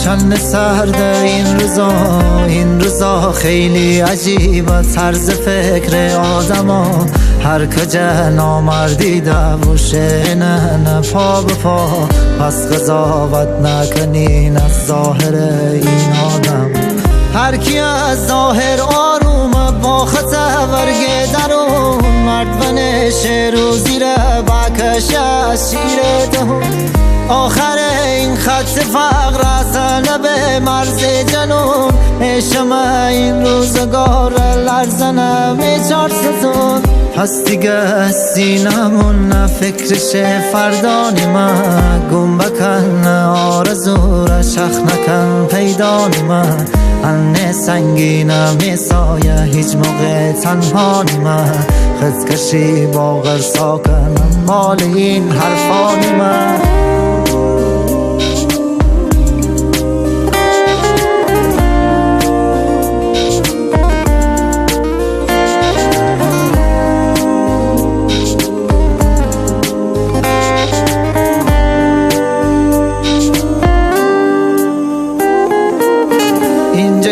چند سرده این روزا خیلی عجیبه طرز فکر آدما هر کجا نامردی دوشه نه پا به پا پس قضاوت نکنین از ظاهر این آدم هر کی از ظاهر آرومه با خطا ورگه درون مرد و نشه روزی را بکش از شیر دهون آخر این خط فقر اصلا به مرز جنون عشم این روزگار لرزنه میچار ستون پس دیگه سینمون فکرش فردانی من گم بکن آرزو را شخ نکن پیدانی من انه سنگینه میسایه هیچ موقع تنهانی من خزکشی با غرسا کنم مال این حرفانی من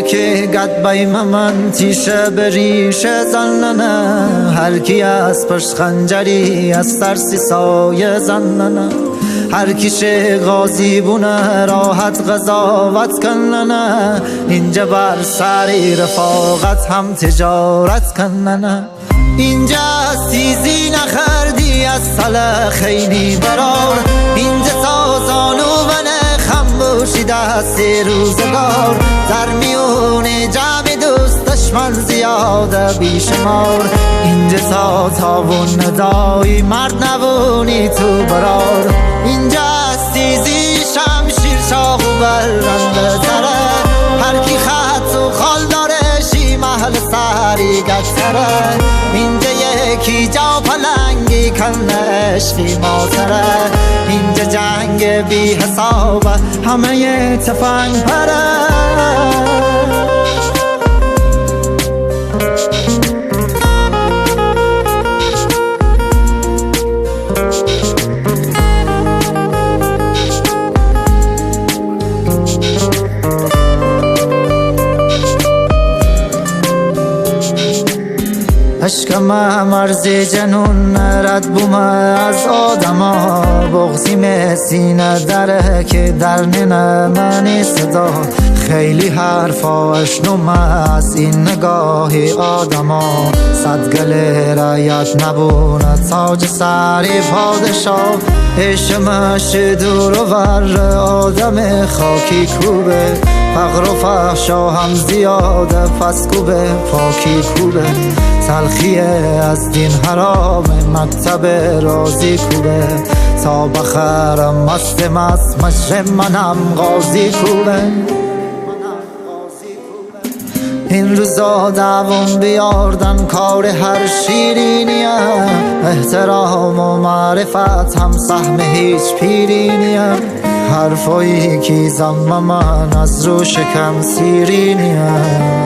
که گد بایم من تیشه بریشه زننه هر کی از پشت خنجری از ترسی سایه زننه هر کیش غازی بونه راحت قضاوت کننه اینجا بر سری رفاقت هم تجارت کننه اینجا سیزی نخردی از سل خیلی برار اینجا سازانو بنه خموشی دست روزگار در میون جمع دوست دشمن زیاده بیشمار اینجا ساتاون ندایی مرد نبونی تو برار اینجا سیزی شمشیر شاخ و برنده تره هر کی خط و خال داره شی محل سری گتره اینجا یکی جا پلنگی کنه عشقی ماتره اینجا جنگ بی حسابه همه تفنگ پره عشقم مرز جنون رد بومه از آدما بغزیم سینه دره که در ننه منی صدا خیلی حرفا اشنومه از این نگاهی آدما صد گله رایت نبونه تاج سری پادشاه عشقمش دور و بر آدم خاکی کوبه فقر و فحشا هم زیاده پس کوبه پاکی کوبه تلخیه از دین حرام مکتب رازی کوبه تا بخرم مست مشرم منم غازی کوبه این روزا دوام بیاردن کار هر شیرینیه احترام و معرفت هم سهم هیچ پیرینیه حرفایی که زم من از رو شکم سیرینیه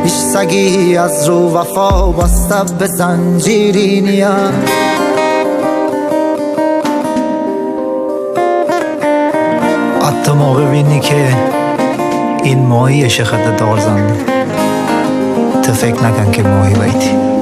هیچ سگی از رو وفا بسته به زنجیرینیه حتی ما ببینی که این ماهی شخط دار زن تو فکر نکن که ماهی بایدی